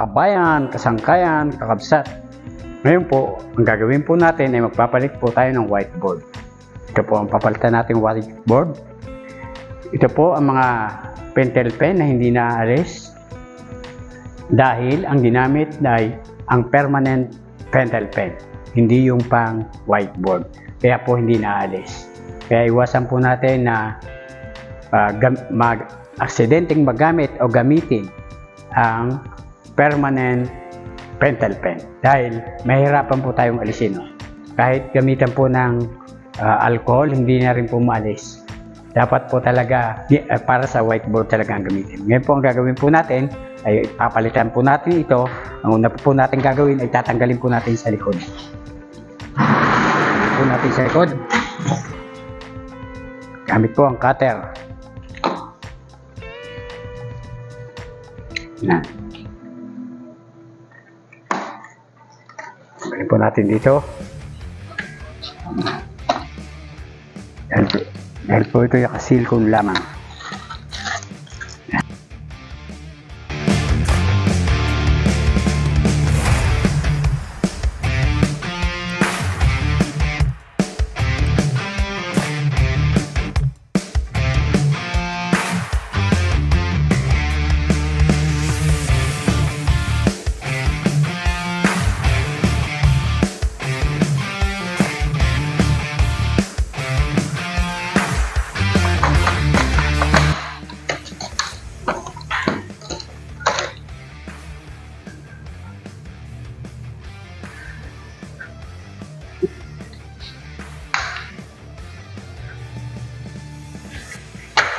kabayan, kasangkayan, kakabsat. Ngayon po, ang gagawin po natin ay magpapalit po tayo ng whiteboard. Ito po ang papalitan natin whiteboard. Ito po ang mga pentel pen na hindi naaalis dahil ang ginamit ay ang permanent pentel pen, hindi yung pang whiteboard. Kaya po hindi naaalis. Kaya iwasan po natin na aksidenteng magamit o gamitin ang permanent pentel pen dahil mahirapan po tayong alisin. Kahit gamitan po ng alcohol, hindi na rin po maalis. Dapat po talaga para sa whiteboard talaga ang gamitin. Ngayon po ang gagawin po natin ay papalitan po natin ito. Ang una po natin gagawin ay tatanggalin po natin sa likod. Po natin sa likod. Gamit po ang cutter. Yan. Tanggalin po natin dito. Dahil po ito yung silicone lamang.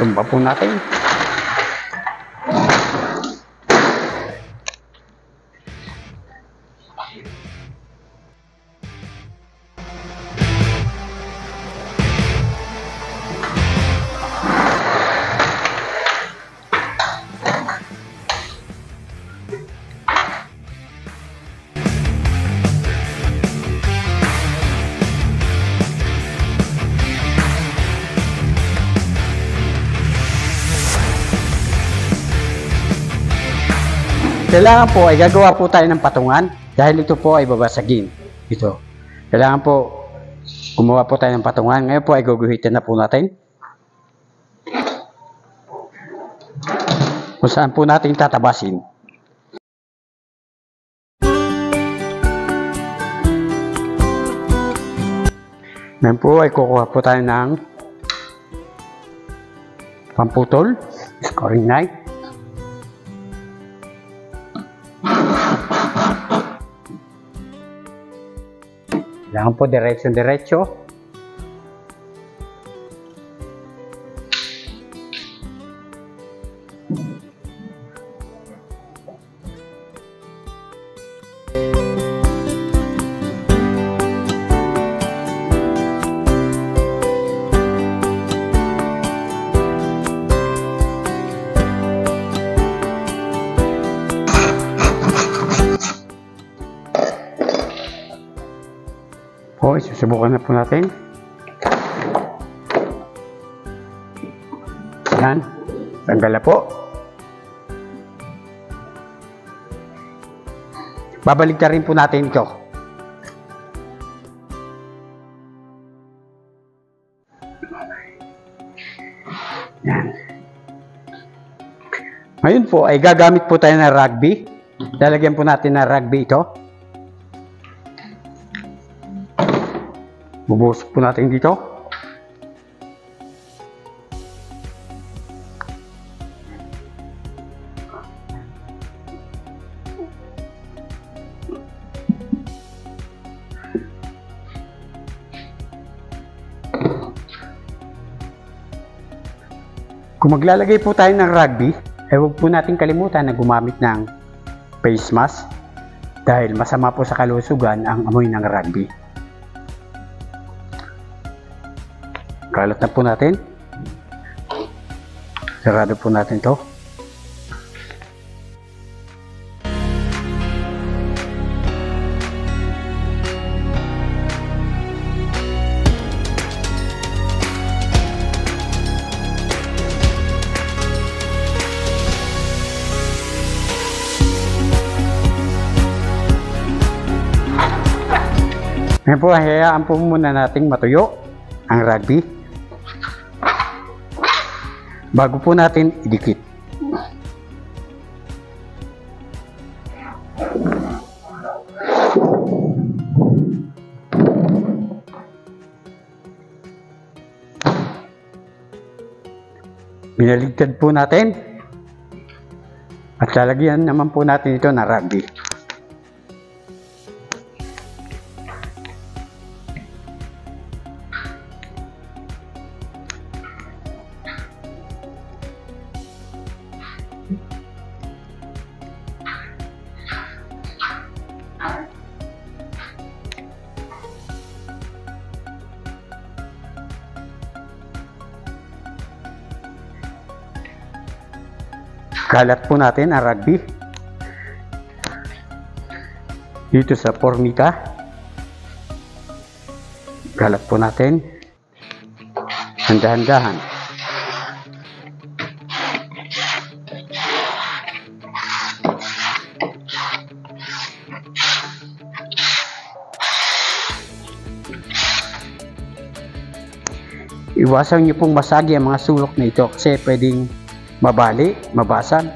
Tumba po natin. Kailangan po ay gagawa po tayo ng patungan dahil ito po ay babasagin. Ito. Kailangan po gumawa po tayo ng patungan. Ngayon po ay guguhitin na po natin. Kung saan po natin tatabasin. Ngayon po ay kukuha po tayo ng pamputol, scoring knife. Kailangan po diretso-diretso. Po, susubukan na po natin. Yan. Tanggal na po. Babalik na rin po natin ito. Yan. Ngayon po ay gagamit po tayo ng rugby. Lalagyan po natin ng rugby ito. Bubuhos po natin dito. Kung maglalagay po tayo ng rugby, ay huwag po natin kalimutan na gumamit ng face mask dahil masama po sa kalusugan ang amoy ng rugby. Kalat na po natin. Sarado po natin to. Ngayon po, hayaan po muna nating matuyo ang rugby bago po natin idikit. Binaligtad po natin at lalagyan naman po natin ito na rugby. Kalat po natin ang rugby dito sa formika. Kalat po natin handa-handahan. Iwasan niyo pong masagi ang mga sulok na ito kasi pwedeng mabali, mabasag.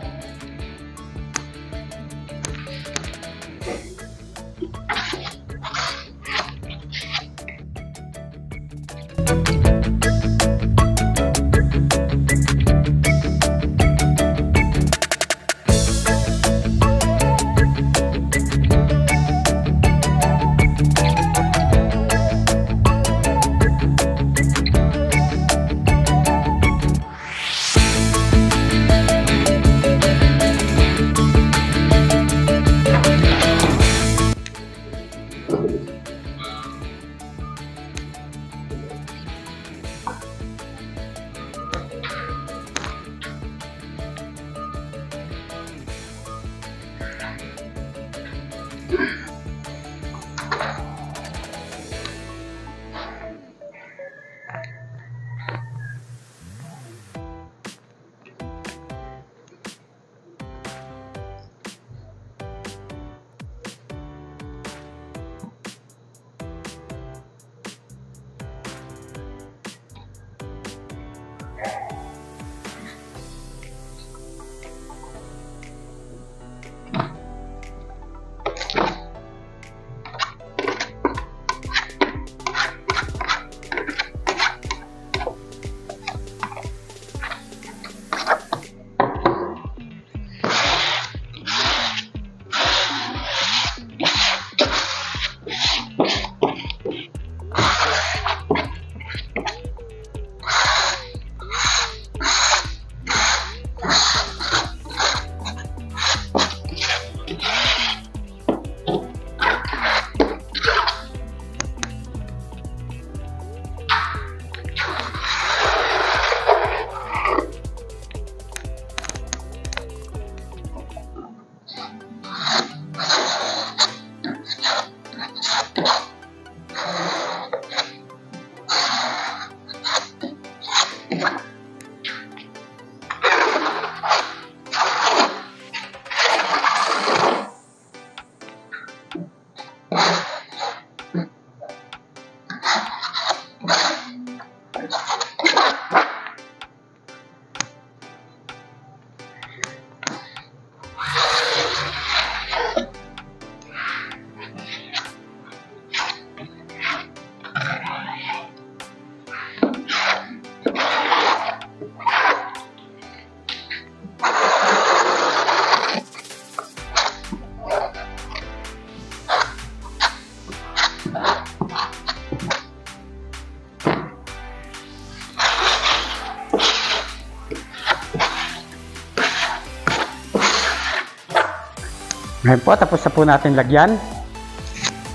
Ngayon po, tapos na po natin lagyan.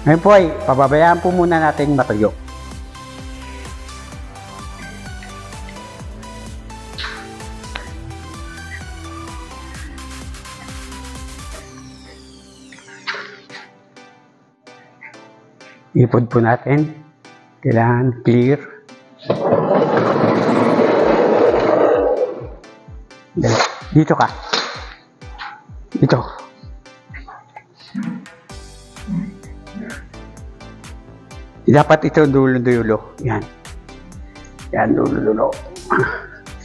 Ngayon po ay pababayaan po muna natin matuyo. Ipod po natin. Kailangan clear. Dito ka. Dito. Dapat ito dulo-dulo. Yan. Yan, dulo-dulo.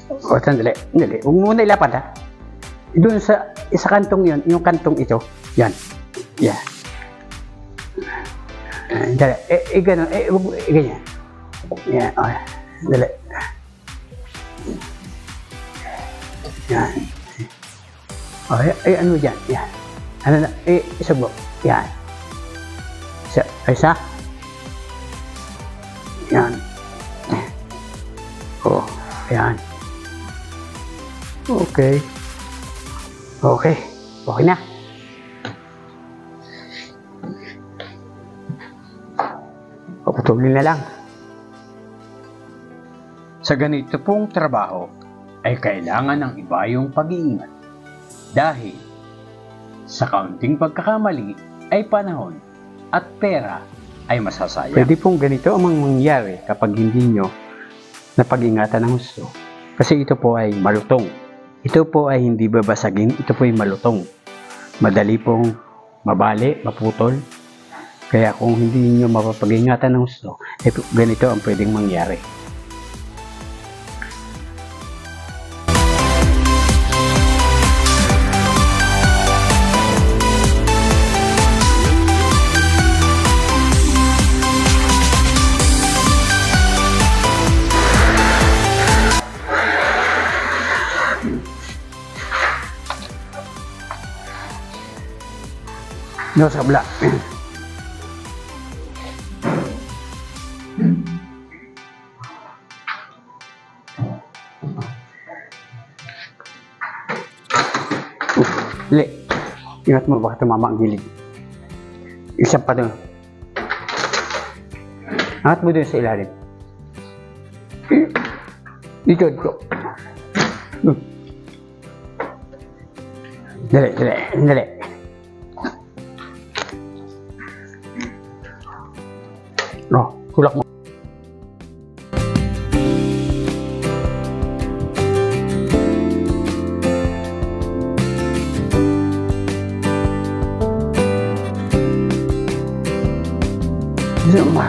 O, sandali. Sandali. Huwag muna ilapad, ha. Doon sa kantong yun, yung kantong ito. Yan. Yan. Dali. Ganun. Ganyan. Yan. O, dali. Yan. O, ano dyan? Yan. Ano na? Isugbo. Yan. Isa. Yan. Oh, yan. Okay. Okay. Okay na. Paputulin na lang. Sa ganito pong trabaho ay kailangan ng iba yung pag-iingat. Dahil sa kaunting pagkakamali ay panahon at pera ay masasayang. Pwede pong ganito ang mangyayari kapag hindi nyo napag-ingatan ng gusto. Kasi ito po ay malutong. Ito po ay hindi babasagin, ito po ay malutong. Madali pong mabali, maputol. Kaya kung hindi nyo mapapag-ingatan ng gusto, ganito ang pwedeng mangyari. No, sa kabila. Dali. Ingat mo, baka tumama ang gilid. Isa pa doon. Angat mo doon sa ilalim. Dito. Dali. No, tulak mo. Zumba.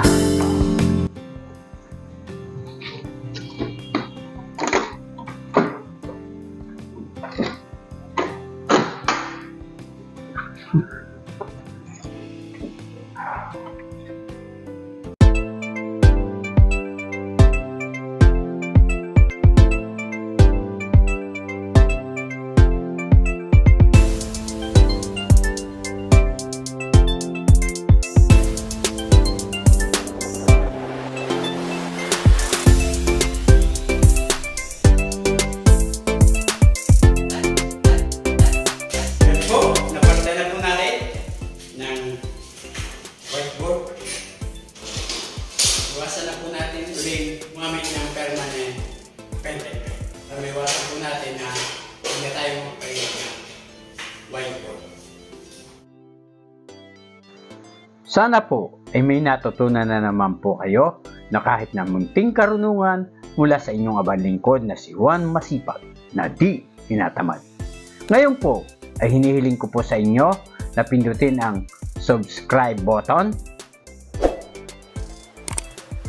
Iwasan na po natin uling gumamit ng permanent painting. Para iwasan po natin na hindi tayo magpahinga ng whiteboard. Sana po ay may natutunan na naman po kayo na kahit na munting karunungan mula sa inyong abang lingkod na si Juan Masipag na di tinatamad. Ngayon po ay hinihiling ko po sa inyo na pindutin ang subscribe button,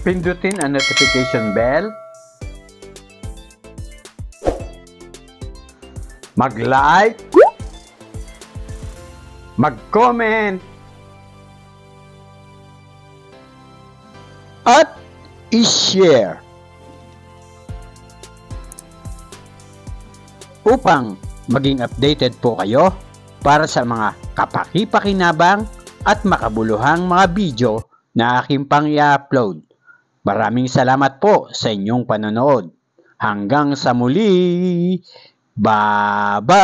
pindutin ang notification bell, mag-like, mag-comment, at i-share upang maging updated po kayo para sa mga kapaki-pakinabang at makabuluhang mga video na aking pang i-upload. Maraming salamat po sa inyong panonood. Hanggang sa muli. Bye-bye!